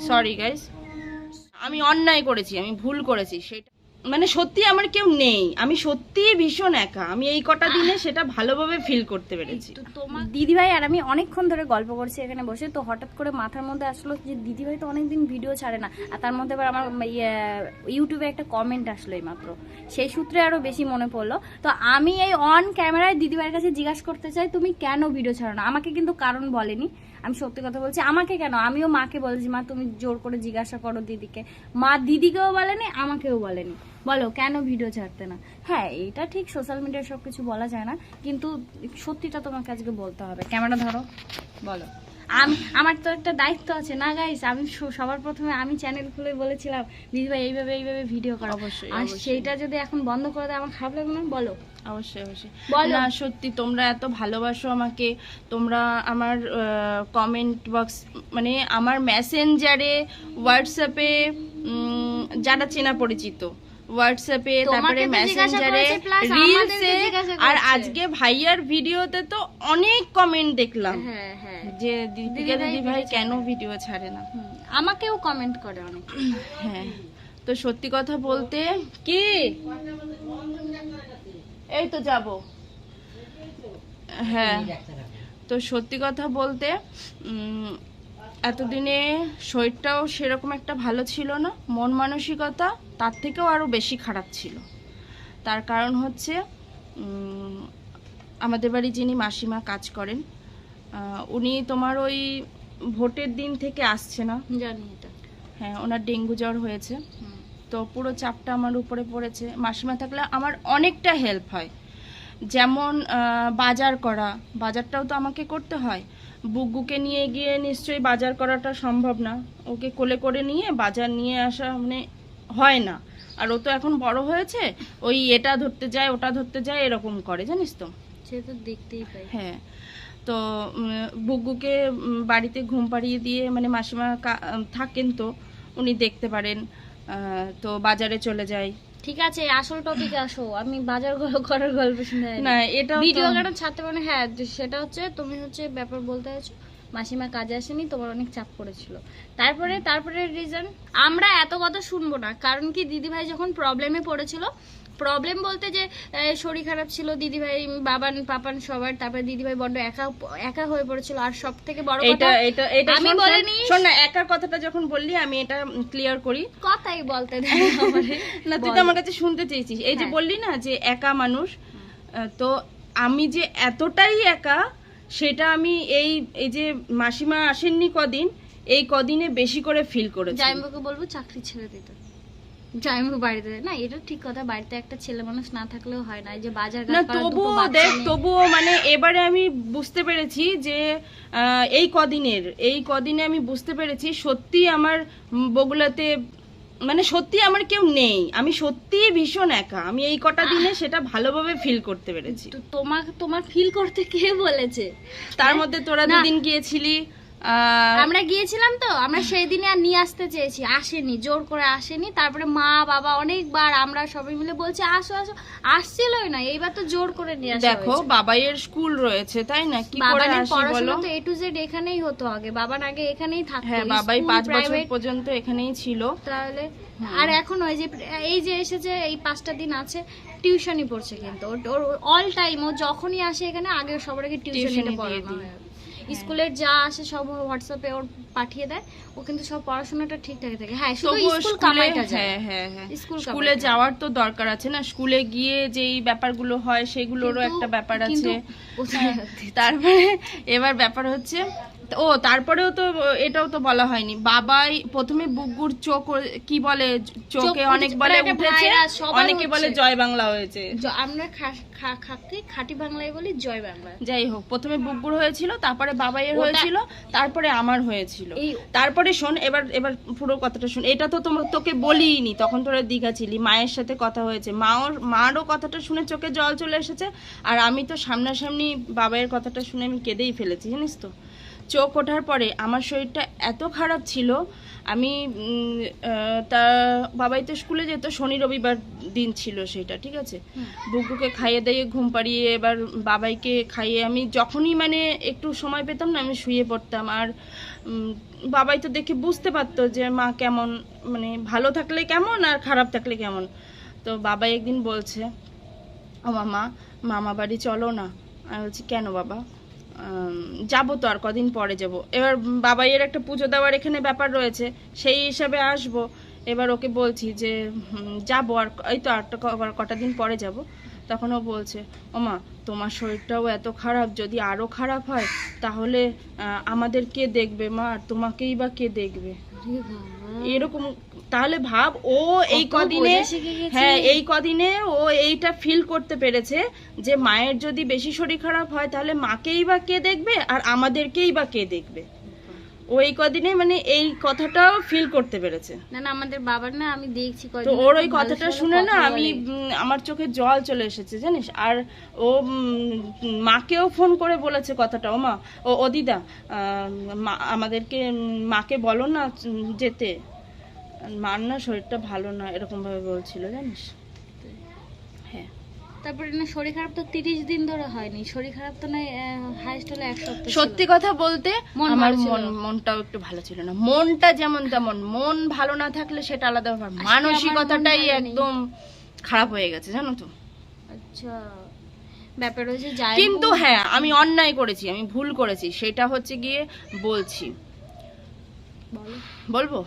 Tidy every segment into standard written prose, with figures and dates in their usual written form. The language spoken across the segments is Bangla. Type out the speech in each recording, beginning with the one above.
সরি গাইস, আমি অন্যায় করেছি, আমি ভুল করেছি, সেটা মানে সত্যি আমার কেউ নেই, আমি সত্যি ভীষণ একা। আমি এই কটা দিনে সেটা ভালোভাবে ফিল করতে পেরেছি। তো তোমার দিদিভাই আর আমি অনেকক্ষণ ধরে গল্প করছি এখানে বসে, তো হঠাৎ করে মাথার মধ্যে আসলো যে দিদিভাই তো অনেকদিন ভিডিও ছাড়ে না, আর তার মধ্যে আবার আমার ইউটিউবে একটা কমেন্ট আসলো এই মাত্র, সেই সূত্রে আরো বেশি মনে পড়লো। তো আমি এই অন ক্যামেরায় দিদিভাইয়ের কাছে জিজ্ঞাসা করতে চাই, তুমি কেন ভিডিও ছাড়ো না? আমাকে কিন্তু কারণ বলেনি, আমি সত্যি কথা বলছি। আমাকে কেন, আমিও মাকে বলেছি, মা তুমি জোর করে জিজ্ঞাসা করো দিদিকে। মা দিদিকেও বলেনি, আমাকেও বলেনি, বলো কেন ভিডিও ছাড়তে না। হ্যাঁ এটা ঠিক, সোশ্যাল মিডিয়ায় সবকিছু বলা যায় না, কিন্তু সত্যিটা তোমাকে আজকে বলতে হবে। ক্যামেরা ধরো, বলো। আমার তো একটা দায়িত্ব আছে না গাইস, আমি সবার প্রথমে আমি চ্যানেল খুলে বলেছিলাম দিদিভাই এইভাবে এইভাবে ভিডিও করো, অবশ্যই, আর অবশ্যই। সেইটা যদি এখন বন্ধ করে দেয় আমার খারাপ লাগবে না? বলো। অবশ্যই অবশ্যই। বলো। না সত্যি তোমরা এত ভালোবাসো আমাকে, তোমরা আমার কমেন্ট বক্স মানে আমার মেসেঞ্জারে, হোয়াটসঅ্যাপে, যারা চেনা পরিচিত হোয়াটসঅ্যাপে, তারপরে মেসেঞ্জারে, রিলসে, আর আজকে ভাইয়ার ভিডিওতে তো অনেক কমেন্ট দেখলাম হ্যাঁ হ্যাঁ, যে দীপিকা দিদি ভাই কেন ভিডিও ছাড়ে না। আমাকেও কমেন্ট করে অনেক। হ্যাঁ, তো সত্যি কথা বলতে কি, এই তো যাব। হ্যাঁ, তো সত্যি কথা বলতে এতদিনে শরীরটাও সেরকম একটা ভালো ছিল না, মন মানসিকতা তার থেকেও আরো বেশি খারাপ ছিল। তার কারণ হচ্ছে আমাদের বাড়ি যিনি মাসিমা কাজ করেন, উনি তোমার ওই ভোটের দিন থেকে আসছে না, জানি এটা। হ্যাঁ ওনার ডেঙ্গু জ্বর হয়েছে, তো পুরো চাপটা আমার উপরে পড়েছে। মাসিমা থাকলে আমার অনেকটা হেল্প হয়, যেমন বাজার করা, বাজারটাও তো আমাকে করতে হয়। বুগুকে নিয়ে গিয়ে নিশ্চয়ই বাজার করাটা সম্ভব না, ওকে কোলে করে নিয়ে বাজার নিয়ে আসা মানে হয় না। আর ও তো এখন বড় হয়েছে, ওই এটা ধরতে যায় ওটা ধরতে যায় এরকম করে, জানিস তো। সে তো দেখতেই পাই। হ্যাঁ, তো বুগুকে বাড়িতে ঘুম পাড়িয়ে দিয়ে মানে মাসিমা থাকেন, তো উনি দেখতে পারেন, তো বাজারে চলে যায়। ঠিক আছে, আসল টপিকে আসো, আমি বাজার করার গল্প শুনে না এটা ভিডিও কেন ছাড়তে পারে। হ্যাঁ সেটা হচ্ছে, তুমি হচ্ছে ব্যাপার বলতে আছো মাসিমা কাজে আসেনি, তোমার অনেক চাপ পড়েছিল, তারপরে রিজন আমরা এত কথা শুনবো না। কারণ কি, দিদিভাই যখন প্রবলেমে পড়েছিল, প্রবলেম বলতে যে শরীর খারাপ ছিল দিদিভাই, বাবান পাপান সবার, তারপরে দিদিভাই বড্ড একা একা হয়ে পড়েছিল। আর সব থেকে বড় কথা, এটা আমি বলিনি, শোন না, একার কথাটা যখন বললি আমি এটা ক্লিয়ার করি। কথাই বলতে দেয় আমারে। না তুই তো আমার কাছে শুনতে চেয়েছিস, এই যে বললি না যে একা মানুষ, তো আমি যে এতটাই একা সেটা আমি এই এই যে মাসিমা আসেননি কদিন, এই কদিনে বেশি করে ফিল করেছি। জাইম্বুকে বলবো চাকরি ছেড়ে দিতে, জাইম্বু বাড়িতে। না এটা ঠিক কথা, বাড়িতে একটা ছেলে মানুষ না থাকলেও হয় না, এই যে বাজার না তবুও দেখ, তবুও মানে এবারে আমি বুঝতে পেরেছি যে এই কদিনে আমি বুঝতে পেরেছি সত্যি আমার বগুলাতে মানে সত্যি আমার কেউ নেই, আমি সত্যি ভীষণ একা। আমি এই কটা দিনে সেটা ভালোভাবে ফিল করতে পেরেছি। তোমার ফিল করতে কে বলেছে? তার মধ্যে তোরা দুদিন গিয়েছিলি, আমরা গিয়েছিলাম, তো আমরা সেই দিনে আর নিয়ে আসতে চেয়েছি, আসেনি, জোর করে আসেনি। তারপরে মা বাবা অনেকবার আমরা সবাই মিলে বলছি আসো আসো, আসছিলই না। এইবার তো জোর করে নিয়ে আসা। দেখো বাবাইয়ের স্কুল রয়েছে তাই না, কি করে আসি বলো? তো A to Z এখানেই হতো আগে, বাবার আগে এখানেই থাকতো। হ্যাঁ বাবাই 5 বছর পর্যন্ত এখানেই ছিল। তাহলে আর এখন ওই যে এই যে এসেছে এই 5টা দিন আছে, টিউশনই পড়ছে। কিন্তু ওর অল টাইম ও যখনই আসে এখানে আগে সবার আগে টিউশনিতে পড়ানো হয়। স্কুলের যা আসে সব হোয়াটসঅ্যাপে ওর পাঠিয়ে দেয়, ও কিন্তু সব পড়াশোনাটা ঠিকঠাক থাকে। হ্যাঁ শুধু স্কুল কামাইটা যায়। হ্যাঁ স্কুলে যাওয়ার তো দরকার আছে না, স্কুলে গিয়ে যেই ব্যাপারগুলো হয় সেগুলোরও একটা ব্যাপার আছে। তারপরে এবার ব্যাপার হচ্ছে, ও তারপরেও তো এটাও তো বলা হয়নি, বাবাই প্রথমে বুগুর চোখ কি বলে, চোখে অনেক বলে উঠেছে, অনেকে বলে জয় বাংলা হয়েছে, আমরা খাঁটি বাংলায় বলি জয় বাংলা। যাই হোক, প্রথমে বুগুর হয়েছিল, তারপরে বাবাইয়ের হয়েছিল, তারপরে আমার হয়েছিল। তারপরে শোন, এবার পুরো কথাটা শোন। এটা তো তোকে বলিনি, তখন তোরা দীঘা ছিলি, মায়ের সাথে কথা হয়েছে, মারও কথাটা শুনে চোখে জল চলে এসেছে। আর আমি তো সামনাসামনি বাবাইয়ের কথাটা শুনে আমি কেঁদেই ফেলেছি, জানিস তো। চোখ ওঠার পরে আমার শরীরটা এত খারাপ ছিল, আমি তা বাবাই তো স্কুলে যেত, শনি রবিবার দিন ছিল সেটা, ঠিক আছে। বুকুকে খাইয়ে দিয়ে ঘুম পাড়িয়ে এবার বাবাইকে খাইয়ে আমি যখনই মানে একটু সময় পেতাম না আমি শুয়ে পড়তাম। আর বাবাই তো দেখে বুঝতে পারতো যে মা কেমন, মানে ভালো থাকলে কেমন আর খারাপ থাকলে কেমন। তো বাবাই একদিন বলছে, ও মামা মামা বাড়ি চলো না। আমি বলছি কেন বাবা? যাবো তো, আর কদিন পরে যাব। এবার বাবাইয়ের একটা পুজো দেওয়ার এখানে ব্যাপার রয়েছে, সেই হিসাবে আসবো। এবার ওকে বলছি যে যাবো, আর এই তো আর কটা দিন পরে যাব। তখন ও বলছে, ওমা তোমার শরীরটাও এত খারাপ, যদি আরো খারাপ হয় তাহলে আমাদের কে দেখবে মা, আর তোমাকেই বা কে দেখবে? এরকম। তাহলে ভাব, ও এই কদিনে, হ্যাঁ এই কদিনে ও এইটা ফিল করতে পেরেছে যে মায়ের যদি বেশি শরীর খারাপ হয় তাহলে মাকেই বা কে দেখবে আর আমাদেরকেই বা কে দেখবে। ও এই কদিনে মানে এই কথাটাও ফিল করতে পেরেছে। না না, আমাদের বাবার না আমি দেখছি তো ওর ওই কথাটা শুনে না আমি আমার চোখে জল চলে এসেছে জানিস। আর ও মাকেও ফোন করে বলেছে কথাটা, ও মা ও দিদা আমাদেরকে মাকে বলো না যেতে, মার না শরীরটা ভালো না, এরকম ভাবে বলছিল জানিস। হ্যাঁ, তারপরে না শরীর খারাপ তো 30 দিন ধরে হয়নি, শরীর খারাপ তো না হাইস্ট হলো 1 সপ্তাহ। সত্যি কথা বলতে আমার মনটাও একটু ভালো ছিল না। মনটা যেমন তেমন, মন ভালো না থাকলে সেটা আলাদা ব্যাপার, মানসিকতাটাই একদম খারাপ হয়ে গেছে জানো তো। আচ্ছা, ব্যাপার হচ্ছে যাই, কিন্তু হ্যাঁ আমি অন্যায় করেছি, আমি ভুল করেছি, সেটা হচ্ছে গিয়ে বলছি, বলবো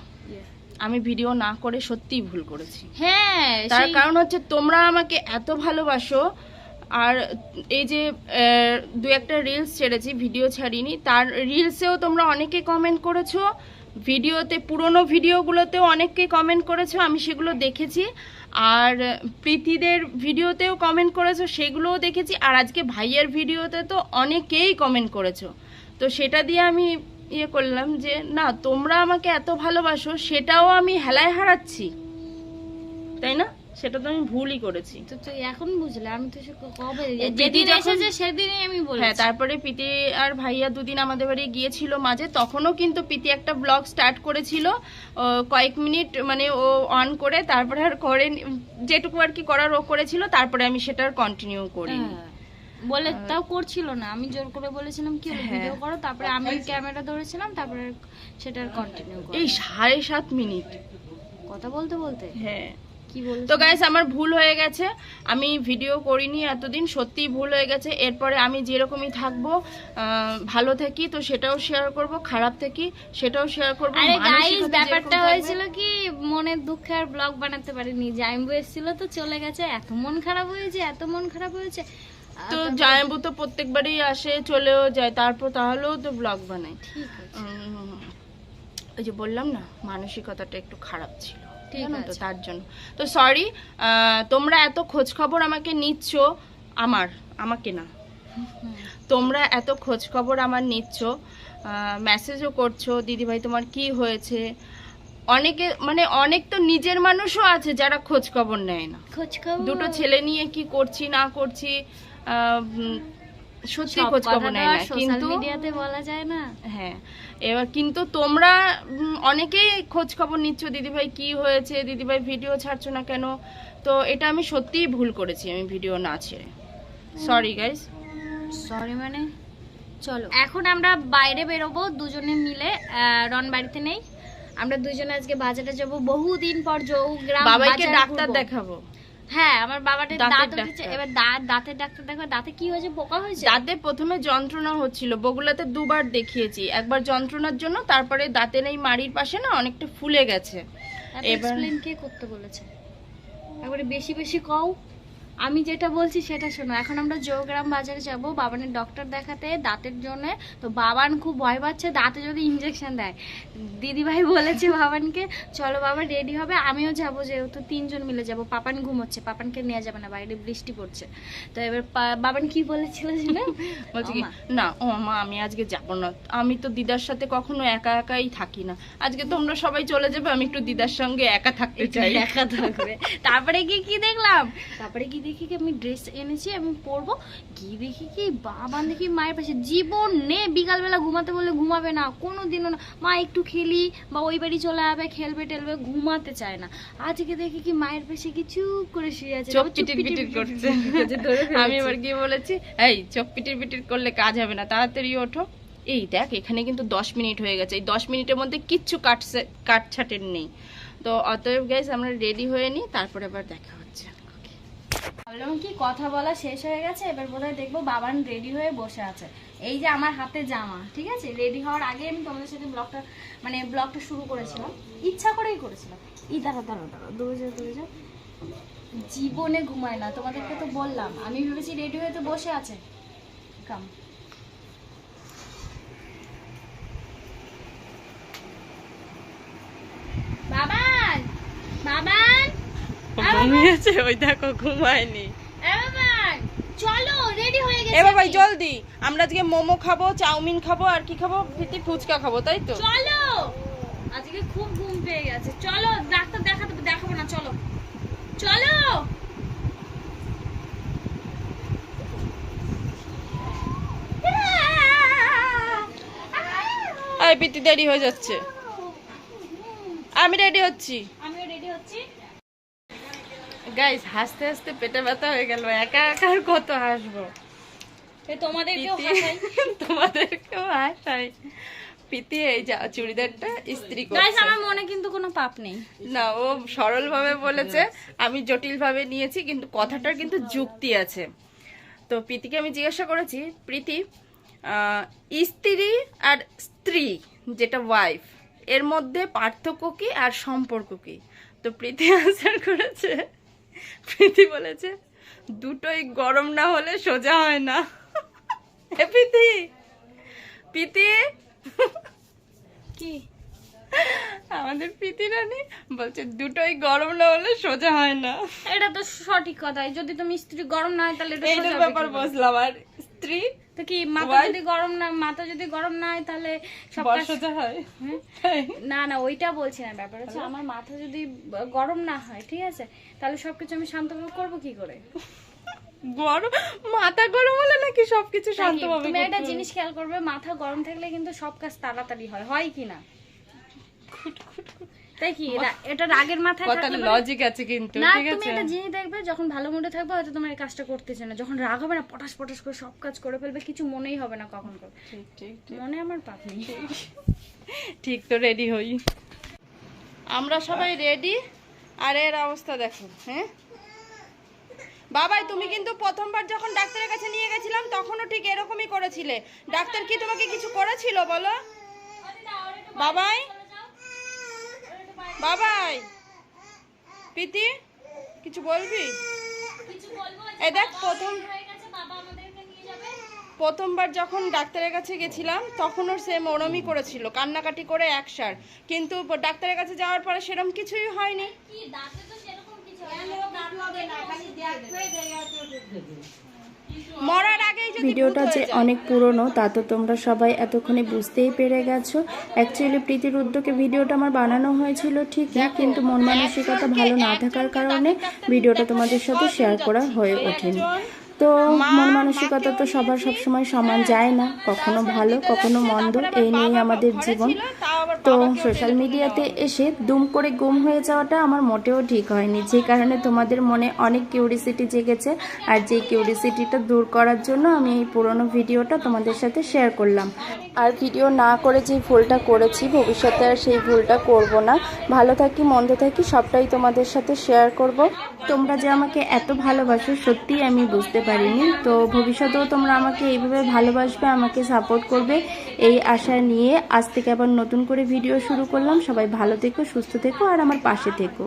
আমি ভিডিও না করে সত্যিই ভুল করেছি। হ্যাঁ, তার কারণ হচ্ছে তোমরা আমাকে এত ভালোবাসো, আর এই যে দু একটা রিলস ছেড়েছি, ভিডিও ছাড়িনি, তার রিলসেও তোমরা অনেকে কমেন্ট করেছো, ভিডিওতে পুরনো ভিডিওগুলোতেও অনেককে কমেন্ট করেছো, আমি সেগুলো দেখেছি। আর প্রীতিদের ভিডিওতেও কমেন্ট করেছো, সেগুলোও দেখেছি। আর আজকে ভাইয়ের ভিডিওতে তো অনেকেই কমেন্ট করেছো। তো সেটা দিয়ে আমি ইয়ে করলাম যে না, তোমরা আমাকে এত ভালোবাসো, সেটাও আমি হেলায় হারাচ্ছি, তাই না? সেটা তো আমি ভুলই করেছি। তো তুই এখন বুঝলে, আমি তো কবে যেদিন এসেছে সেদিনই আমি বলেছি। হ্যাঁ, তারপরে প্রীতি আর ভাইয়া দুদিন আমাদের বাড়ি গিয়েছিল মাঝে, তখনও কিন্তু প্রীতি একটা ব্লগ স্টার্ট করেছিল কয়েক মিনিট মানে ও অন করে, তারপরে আর করে যেটুকু আর কি করার ও করেছিল, তারপরে আমি সেটা আর কন্টিনিউ করি বলে তাও করছিল না, আমি জোর করে বলেছিলাম কি ভিডিও করো, তারপরে আমি ক্যামেরা ধরেছিলাম, তারপরে সেটা আর কন্টিনিউ করি। এই 7.5 মিনিট কথা বলতে বলতে হ্যাঁ। কি বল, তো গাইস আমার ভুল হয়ে গেছে, আমি ভিডিও করিনি এতদিন, সত্যিই ভুল হয়ে গেছে। এরপরে আমি যেরকমই থাকবো, ভালো থাকি তো সেটাও শেয়ার করব, খারাপ থাকি সেটাও শেয়ার করব। আরে গাইস ব্যাপারটা হয়েছিল কি, মনের দুঃখে আর ব্লগ বানাতে পারিনি, জাইম্বু এসেছিল তো চলে গেছে, এত মন খারাপ হয়েছে, এত মন খারাপ হয়েছে। তো জাইম্বু তো প্রত্যেকবারই আসে চলেও যায়, তারপর তাহলেও তো ব্লগ বানাই। ঠিক আছে, ওই যে বললাম না মানসিকতাটা একটু খারাপ ছিল, ঠিক আছে, তো তার জন্য তো সরি। তোমরা এত খোঁজ খবর আমাকে নিচ্ছ, আমাকে না, তোমরা এত খোঁজ খবর আমার নিচ্ছ, মেসেজও করছো, দিদিভাই তোমার কি হয়েছে। অনেকে মানে অনেক তো নিজের মানুষও আছে যারা খোঁজ খবর নেয় না, খোঁজ খবর দুটো ছেলে নিয়ে কি করছি না করছি সত্যি খোঁজ খবর নেয় না, কিন্তু মিডিয়াতে বলা যায় না। হ্যাঁ, এবার কিন্তু তোমরা অনেকেই খোঁজ খবর নিচ্ছ, দিদিভাই কি হয়েছে, দিদিভাই ভিডিও ছাড়ছো না কেন। তো এটা আমি সত্যিই ভুল করেছি, আমি ভিডিও না ছেড়ে। Sorry guys. সরি মানে চলো এখন আমরা বাইরে বেরোবো দুজনে মিলে, রন বাড়িতে নেই, আমরা দুজনে আজকে বাজারে যাব, বহুদিন পর গ্রাম বাবাইকে ডাক্তার দেখাবো। হ্যাঁ, আমার বাবাটা দাঁত উঠেছে, এবার দাঁতের ডাক্তার দেখো, দাঁতে কি হয়েছে, পোকা হয়েছে। দাঁতে প্রথমে যন্ত্রণা হচ্ছিল, বগুলাতে 2 বার দেখিয়েছি, একবার যন্ত্রণার জন্য, তারপরে দাঁতের এই মাড়ির পাশে না অনেকটা ফুলে গেছে। এবার এক্সপ্লেইন কে করতে বলেছে, একবারে বেশি বেশি কও, আমি যেটা বলছি সেটা শোনো। এখন আমরা জোগ্রাম বাজারে যাব বাবানের ডক্টর দেখাতে দাঁতের জন্য। তো বাবান খুব ভয় পাচ্ছে দাঁতে যদি ইনজেকশন দেয়। দিদিভাই বলেছে বাবানকে চলো বাবা রেডি হবে, আমিও যাবো, যেহেতু 3 জন মিলে যাব। পাপান ঘুমোচ্ছে, পাপানকে নিয়ে যাবে না, বাইরে বৃষ্টি পড়ছে। তো এবার বাবান কি বলেছিল জানো, বলছি কি না ও মা আমি আজকে যাব না, আমি তো দিদার সাথে কখনো একা একাই থাকি না, আজকে তোমরা সবাই চলে যাবে, আমি একটু দিদার সঙ্গে একা থাকতে চাই। একা থাকবে। তারপরে কি দেখলাম, তারপরে কি দেখি কি আমি ড্রেস এনেছি আমি পরবো, গিয়ে দেখি কি বাবান দেখি মায়ের পাশে। জীবনে বিকালবেলা ঘুমাতে বললে ঘুমাবে না, কোনো দিনও না। মা একটু খেলি বা ওই বাড়ি চলে যাবে, খেলবে টেলবে, ঘুমাতে চায় না। আজকে দেখি কি মায়ের পাশে কি চুপ করে শুয়ে আছে, চোখ পিটির পিটির করছে। আমি এবার গিয়ে বলেছি, এই চোখ পিটির পিটির করলে কাজ হবে না, তাড়াতাড়ি ওঠো। এই দেখ এখানে কিন্তু 10 মিনিট হয়ে গেছে, এই 10 মিনিটের মধ্যে কিচ্ছু কাটছাটের নেই। তো অতএব গাইস আমরা রেডি হয়ে নিই, তারপরে আবার দেখা হচ্ছে। ভাবলাম কি কথা বলা শেষ হয়ে গেছে, এবার বোধহয় দেখবো বাবান রেডি হয়ে বসে আছে। এই যে আমার হাতে জামা, ঠিক আছে, রেডি হওয়ার আগে আমি তোমাদের সাথে ব্লগটা শুরু করেছিলাম, ইচ্ছা করেই করেছিলাম। দাঁড়া দূরে যাও। জীবনে ঘুমায় না, তোমাদেরকে তো বললাম। আমি ভেবেছি রেডি হয়ে তো বসে আছে। কাম বাবান ঘুমিয়েছে, ওই দেখো ঘুমায়নি। চলো রেডি হয়ে গেছে। এ বাবা জলদি, আমরা আজকে মোমো খাবো, চাউমিন খাবো, আর কি খাবো, প্রীতি ফুচকা খাবো, তাই তো? চলো, আজকে খুব ঘুম পেয়ে গেছে। চলো, ডাক্তার দেখাবো না, চলো। এই প্রীতি দেরি হয়ে যাচ্ছে, আমি রেডি হচ্ছি। আমিও রেডি হচ্ছি। গাইস হাসতে হাসতে পেটে ব্যথা হয়ে গেল, একা একা আর কত হাসবো। তোমাদেরকেও হাসাই। তোমাদেরকেও হাসাই। প্রীতি এই যা চুড়িদারটা ইস্ত্রি করছে। গাইস আমার মনে কিন্তু কোনো পাপ নেই। না, ও সরল ভাবে বলেছে, আমি জটিল ভাবে নিয়েছি, কিন্তু কথাটার কিন্তু যুক্তি আছে। তো প্রীতিকে আমি জিজ্ঞাসা করেছি, প্রীতি স্ত্রী আর স্ত্রী যেটা ওয়াইফ, এর মধ্যে পার্থক্য কি আর সম্পর্ক কি? তো প্রীতি আনসার করেছে, প্রীতি বলেছে দুটোই গরম না হলে সোজা হয় না। প্রীতি কি আমাদের প্রীতি রানী বলছে দুটোই গরম না হলে সোজা হয় না। এটা তো সঠিক কথাই। যদি তুমি স্ত্রী গরম না হয় তাহলে এটা সোজা এইটার হবে ব্যাপার কি করে? বুঝলাম। আর স্ত্রী তো কি মাথা যদি গরম না হয় তাহলে সব কাজ সোজা হয়? না ওইটা বলছি না। ব্যাপার হচ্ছে আমার মাথা যদি গরম না হয়, ঠিক আছে, তাহলে সবকিছু আমি শান্তভাবে করবো কি করে? মাথা গরম হলে নাকি সবকিছু শান্তভাবে? তুমি একটা জিনিস খেয়াল করবে, মাথা গরম থাকলে কিন্তু সব কাজ তাড়াতাড়ি হয় কি না? তাই কি এটা রাগের মাথায় থাকলে লজিক আছে কিন্তু, না, ঠিক তুমি আছে? একটা জিনিস দেখবে, যখন ভালো মুডে থাকবে হয়তো তোমার এই কাজটা করতেছে না, যখন রাগ হবে না পটাশ করে সব কাজ করে ফেলবে, কিছু মনেই হবে না কখন করবে। ঠিক মনে আমার পাপ নেই। ঠিক। তো রেডি হই, আমরা সবাই রেডি। আর এর অবস্থা দেখো। হ্যাঁ বাবাই, তুমি কিন্তু প্রথমবার যখন ডাক্তারের কাছে নিয়ে গেছিলাম তখনও ঠিক এরকমই করেছিলে। ডাক্তার কি তোমাকে কিছু করেছিল বলো? বাবাই প্রীতি কিছু বলবি? এই দেখ প্রথমবার যখন ডাক্তারের কাছে গেছিলাম তখন ওর সেম ওরমই করেছিল, কান্নাকাটি করে একসার। কিন্তু ডাক্তারের কাছে যাওয়ার পরে সেরকম কিছুই হয়নি। মরার আগেই যদি ভিডিওটা যে অনেক পুরনো তা তো তোমরা সবাই এতক্ষণে বুঝতেই পেরে গেছো। অ্যাকচুয়ালি প্রীতির উদ্যোগে ভিডিওটা আমার বানানো হয়েছিল ঠিকই, কিন্তু মন মানসিকতা ভালো না থাকার কারণে ভিডিওটা তোমাদের সাথে শেয়ার করা হয়ে ওঠেনি। তো মন মানসিকতা তো সবার সবসময় সমান যায় না, কখনো ভালো কখনো মন্দ, এই নিয়েই আমাদের জীবন। তো সোশ্যাল মিডিয়াতে এসে দুম করে গুম হয়ে যাওয়াটা আমার মোটেও ঠিক হয়নি, যে কারণে তোমাদের মনে অনেক কিউরিসিটি জেগেছে। আর যে কিউরিসিটিটা দূর করার জন্য আমি এই পুরনো ভিডিওটা তোমাদের সাথে শেয়ার করলাম। আর ভিডিও না করে যে ভুলটা করেছি ভবিষ্যতে আর সেই ভুলটা করব না। ভালো থাকি মন্দ থাকি সবটাই তোমাদের সাথে শেয়ার করব। তোমরা যে আমাকে এত ভালোবাসো সত্যিই আমি বুঝতে পারিনি। তো ভবিষ্যতেও তোমরা আমাকে এইভাবে ভালোবাসবে, আমাকে সাপোর্ট করবে, এই আশা নিয়ে আজ থেকে আবার নতুন করে ভিডিও শুরু করলাম। সবাই ভালো থেকো, সুস্থ থেকো আর আমার পাশে থেকো।